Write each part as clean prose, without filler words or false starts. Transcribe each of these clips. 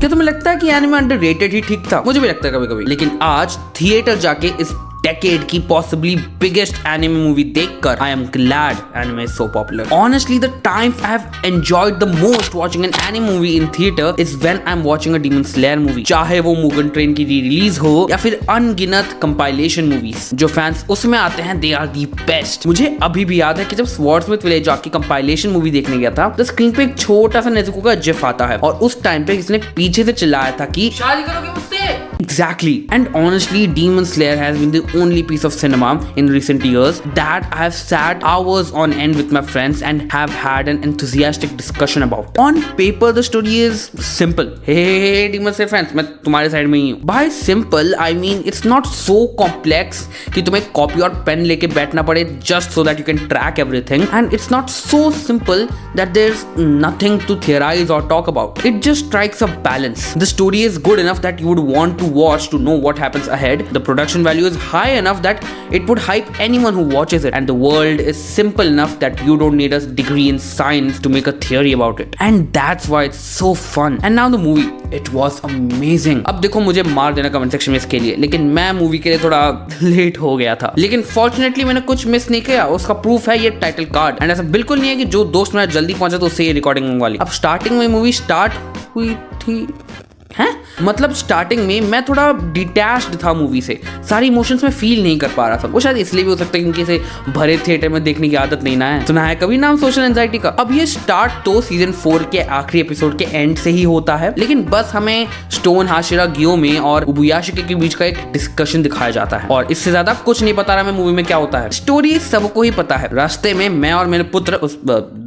क्या तुम्हें लगता है कि एनिमे अंडररेटेड ही ठीक था? मुझे भी लगता है कभी कभी, लेकिन आज थिएटर जाके इस decade की possibly biggest anime movie देखकर I am glad anime is so popular. Honestly, the times I have enjoyed the most watching an anime movie in theater is when I'm watching a Demon Slayer movie. चाहे वो Mugen train की re-release हो या फिर अनगिनत compilation movies, जो fans उसमें आते हैं they are the best. मुझे अभी भी याद है कि जब स्वॉर्ड्समिथ विलेज की कंपाइलेशन मूवी देखने गया था, तो स्क्रीन पे एक छोटा सा नेज़ुको का जिफ आता है और उस टाइम पे किसी ने पीछे से चिल्लाया था कि शादी करोगे मुझसे? Exactly. And honestly, Demon Slayer has been the only piece of cinema in recent years that I have sat hours on end with my friends and have had an enthusiastic discussion about. On paper, the story is simple. Hey, Demon Slayer fans, मैं तुम्हारे side में ही हूँ. By simple, I mean it's not so complex कि तुम्हें copy और pen लेके बैठना पड़े just so that you can track everything. And it's not so simple that there's nothing to theorize or talk about. It just strikes a balance. The story is good enough that you would want to watch to know what happens ahead. The production value is high enough that it would hype anyone who watches it, and the world is simple enough that you don't need a degree in science to make a theory about it, and that's why it's so fun. And now the movie, it was amazing. अब देखो, मुझे मार देना comment section में इसके लिए, लेकिन मैं मूवी के लिए थोड़ा लेट हो गया था, लेकिन फॉर्चुनेटली मैंने कुछ मिस नहीं किया. उसका प्रूफ है ये टाइटल कार्ड. एंड ऐसा बिल्कुल नहीं है कि जो दोस्त मेरा जल्दी पहुंचा तो उससे ये रिकॉर्डिंग मंगवा ली. अब स्टार्टिंग में मूवी स्टार्ट हुई थी हैं, मतलब स्टार्टिंग में मैं थोड़ा डिटैच्ड था मूवी से, सारी इमोशंस में फील नहीं कर पा रहा था. वो शायद इसलिए भी हो सकता है क्योंकि इसे भरे थिएटर में देखने की आदत नहीं ना है. सुना है कभी नाम सोशल एंजाइटी का? अब ये स्टार्ट तो सीजन 4 के आखिरी एपिसोड के एंड से ही होता है, लेकिन बस हमें स्टोन हाशिरा गियोमी और उबुयाशिकी के बीच का एक डिस्कशन दिखाया जाता है, और इससे ज्यादा कुछ नहीं पता रहा मैं मूवी में क्या होता है. स्टोरी सबको ही पता है. रास्ते में मैं और मेरे पुत्र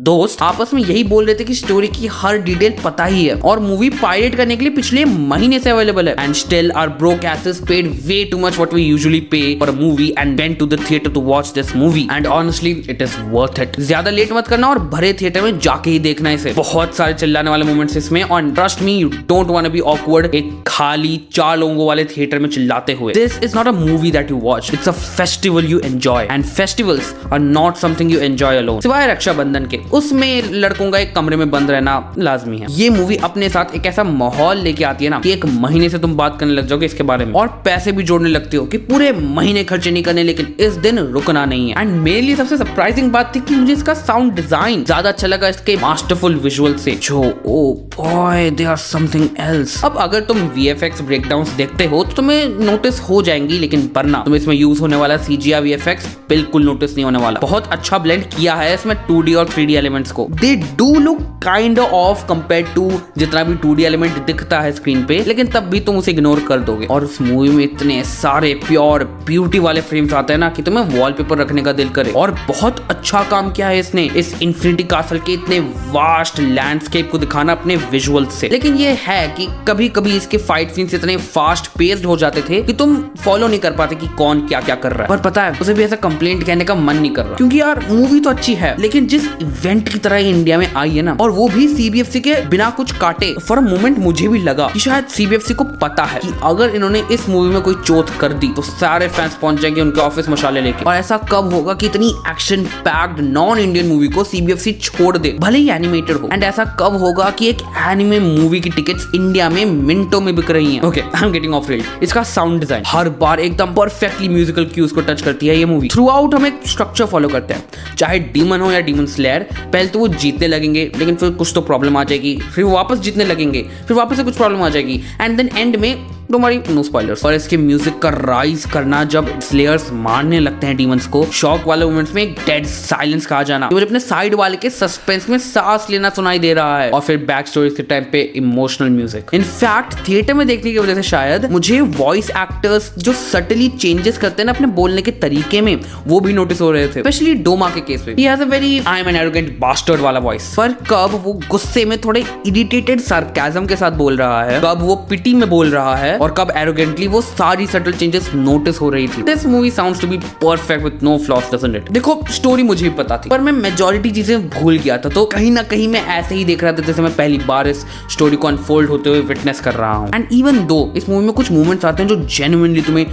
दोस्त आपस में यही बोल रहे थे कि स्टोरी की हर डिटेल पता ही है, और मूवी पायरेट करने के लिए पिछले महीने से अवेलेबल है. And still our broke asses paid way too much what we usually pay for a movie and went to the theater to watch this movie, and honestly it is worth it. ज्यादा late मत करना और भरे theatre में जाके ही देखना इसे. बहुत सारे चिल्लाने वाले मोमेंट्स इसमें, और trust me, you don't want to be awkward एक खाली 4 लोगों वाले थिएटर में चिल्लाते हुए. This is not a movie that you watch, it's a festival you enjoy, and festivals are not something you enjoy alone. सिवाय रक्षाबंधन के, उसमें लड़कों का एक कमरे में बंद रहना लाजमी है. ये मूवी अपने साथ एक ऐसा माहौल लेके आती है ना कि एक महीने से तुम बात करने लग जाओगे इसके बारे में, और पैसे भी जोड़ने लगते हो कि पूरे महीने खर्चे नहीं करने, लेकिन इस दिन रुकना नहीं है. एंड मेरे लिए सबसे सरप्राइजिंग बात थी कि मुझे इसका साउंड डिजाइन ज्यादा अच्छा लगा इसके मास्टरफुल विजुअल से, जो oh boy they are something else. अब अगर तुम VFX ब्रेकडाउन्स देखते हो तो तुम्हें नोटिस हो जाएंगी, लेकिन वरना तुम्हें इसमें यूज होने वाला CGI VFX बिल्कुल नोटिस नहीं होने वाला. बहुत अच्छा ब्लेंड किया है इसमें 2D और 3D एलिमेंट्स को. They do look kind of compared to जितना भी 2D एलिमेंट दिखता है स्क्रीन पे, लेकिन तब भी तुम उसे इग्नोर कर दोगे. और उस मूवी में इतने सारे प्योर ब्यूटी वाले फ्रेम्स आते हैं ना कि तुम्हें वॉलपेपर रखने का दिल करे. और बहुत अच्छा काम किया है इसने इस इन्फिनिटी कासल के इतने वास्ट लैंडस्केप को दिखाना अपने विजुअल से. लेकिन ये है कि कभी कभी इसके फाइट सीन्स इतने फास्ट पेस्ड हो जाते थे कि तुम फॉलो नहीं कर पाते कि कौन क्या क्या कर रहा है. पर पता है, उसे भी ऐसा कंप्लेंट कहने का मन नहीं कर रहा, क्योंकि यार मूवी तो अच्छी है, लेकिन जिस इवेंट की तरह इंडिया में आई है ना, और वो भी CBFC के बिना कुछ काटे, फॉर अ मोमेंट मुझे भी लगा कि शायद CBFC को पता है कि अगर इन्होंने इस मूवी में कोई चोट कर दी तो सारे फैंस पहुंच जाएंगे उनके ऑफिस मशाले लेके. और ऐसा कब होगा कि इतनी action packed non Indian movie को CBFC छोड़ दे, भले ही एनिमेटेड हो. एंड ऐसा कब होगा कि एक एनिमे मूवी की टिकट्स इंडिया में मिनटों में बिक रही हैं. Okay, I am getting off rail. इसका साउंड डिजाइन हर बार एकदम परफेक्टली म्यूजिकल क्यूज को टच करती है ये मूवी. थ्रू आउट हम एक स्ट्रक्चर फॉलो करते हैं, चाहे डीमन हो या डीमन स्लेयर. पहले तो वो जीतने लगेंगे, लेकिन फिर कुछ तो प्रॉब्लम आ जाएगी, फिर वापस जीतने लगेंगे, फिर वापस से कुछ प्रॉब्लम आ जाएगी, एंड देन एंड में नो स्पॉयलर्स. और इसके म्यूजिक का राइज करना, जब स्लेयर्स मारने लगते हैं डीमंस को, शॉक वाले मोमेंट्स में एक डेड साइलेंस का आ जाना, मुझे अपने साइड वाले के सस्पेंस में सांस लेना सुनाई दे रहा है, और फिर बैक स्टोरीज के टाइम पे इमोशनल म्यूजिक. इनफैक्ट थिएटर में देखने की वजह से शायद मुझे वॉइस एक्टर्स जो सटली चेंजेस करते हैं ना अपने बोलने के तरीके में, वो भी नोटिस हो रहे थे. स्पेशली डोमा के केस में, he has a very I am an arrogant bastard वाला वॉइस. पर कब वो गुस्से में थोड़े इरिटेटेड सार्काज्म के साथ बोल रहा है, कब वो पिटी में बोल रहा है, और कब एरोगेंटली, वो सारी सटल चेंजेस नोटिस हो रही थी. This movie sounds to be perfect with no flaws, doesn't it? देखो, स्टोरी मुझे भी पता थी, पर मैं मेजॉरिटी चीजें भूल गया था, तो कहीं ना कहीं मैं ऐसे ही देख रहा था जैसे मैं पहली बार इस स्टोरी को अनफोल्ड होते हुए विटनेस कर रहा हूं. एंड इवन दो इस मूवी में कुछ मोमेंट्स आते हैं जो जेन्युइनली तुम्हें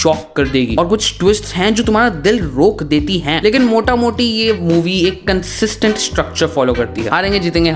शॉक कर देगी और कुछ ट्विस्ट्स हैं जो तुम्हारा दिल रोक देती हैं। लेकिन मोटा मोटी ये मूवी एक कंसिस्टेंट स्ट्रक्चर फॉलो करती है। हारेंगे जीतेंगे,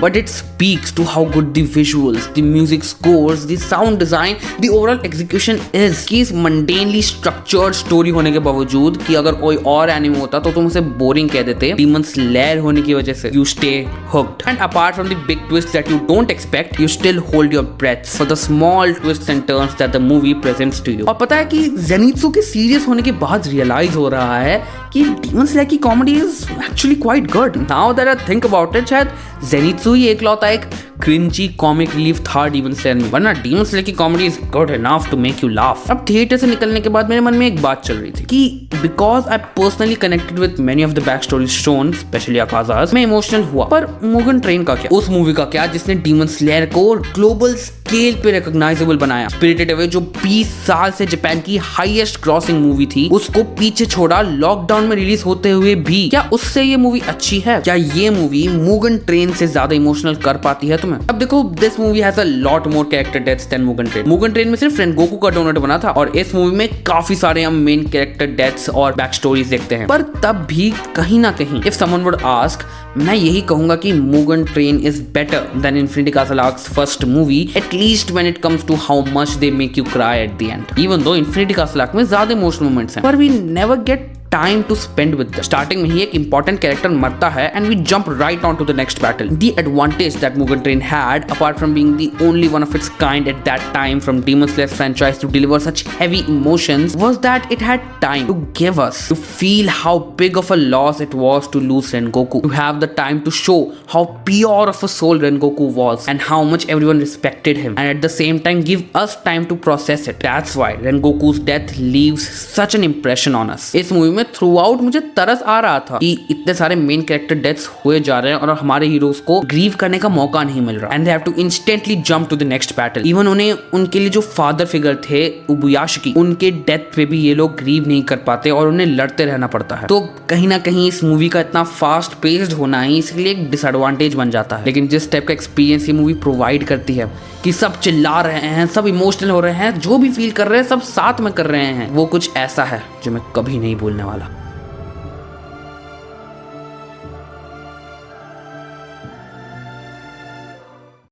but it speaks to how good the visuals, the music scores, the sound design, the overall execution is. कि इस मंडेनली स्ट्रक्चर्ड स्टोरी होने के बावजूद कि अगर कोई और एनिमे होता तो तुम उसे बोरिंग कह देते, डीमन स्लेयर होने की वजह से you stay hooked. And apart from the big twists that you don't expect, you still hold your breath for the small twists and turns that the movie presents to you. और पता है कि Zenitsu के serious होने के बाद realise हो रहा है कि डीमन स्लेयर की comedy is actually quite good. Now that I think about it, शायद ज़ेनित्सु ही एकलौता एक क्रिंजी कॉमिक रिलीफ था डीमन स्लेयर में, वरना डीमन स्लेयर की comedy is good enough to make you laugh. अब थिएटर से निकलने के बाद मेरे मन में एक बात चल रही थी कि because I personally connected with many of the back stories shown, especially अकाज़ास, मैं इमोशनल हुआ। पर मुगन ट्रेन का क्या, उस मूवी का क्या जिसने डीमन स्लेयर को ग्लोबल स्केल पे रिकॉग्नाइजेबल बनाया। स्पिरिटेड अवे जो 20 साल से जापान की हाईएस्ट क्रॉसिंग मूवी थी, उसको पीछे छोड़ा लॉकडाउन में रिलीज होते हुए भी। क्या उससे ये मूवी अच्छी है? क्या ये मूवी मुगन ट्रेन से ज्यादा इमोशनल कर पाती है तुम्हें? अब देखो, this movie has a lot more character deaths than Mugen Train. Mugen Train में सिर्फ रेनगोकू का डोनट बना था और इस मूवी में काफी सारे हम मेन कैरेक्टर डेथ्स और बैक स्टोरीज देखते हैं। पर तब भी कहीं ना कहीं इफ समवन वुड आस्क, मैं यही कहूंगा कि Mugen Train is better than Infinity Castle arcs first movie, at least when it comes to how much they make you cry at the end. Even though Infinity Castle arc में ज्यादा emotional moments हैं, पर we never get time to spend with them. Starting में ही एक important character मरता है and we jump right on to the next battle. The advantage that Mugen Train had, apart from being the only one of its kind at that time from Demon Slayer's franchise to deliver such heavy emotions, was that it had time to give us, to feel how big of a loss it was to lose Rengoku, to have the time to show how pure of a soul Rengoku was and how much everyone respected him, and at the same time give us time to process it. That's why Rengoku's death leaves such an impression on us. इस movie में through out मुझे तरस आ रहा था कि इतने सारे main character deaths हुए जा रहे हैं और हमारे हीरोज को ग्रीव करने का मौका नहीं मिल रहा, and they have to instantly jump to the next battle. Even उन्हें उनके लिए जो फादर फिगर थे उबुयाशिकी, उनके डेथ पे भी ये लोग ग्रीव नहीं कर पाते और उन्हें लड़ते रहना पड़ता है। तो कहीं ना कहीं इस मूवी का इतना फास्ट पेस्ड होना ही इसके लिए एक डिसएडवांटेज बन जाता है। लेकिन जिस टाइप का एक्सपीरियंस ये मूवी प्रोवाइड करती है कि सब चिल्ला रहे हैं, सब इमोशनल हो रहे हैं, जो भी फील कर रहे हैं सब साथ में कर रहे हैं, वो कुछ ऐसा है जो मैं कभी नहीं भूलने वाला।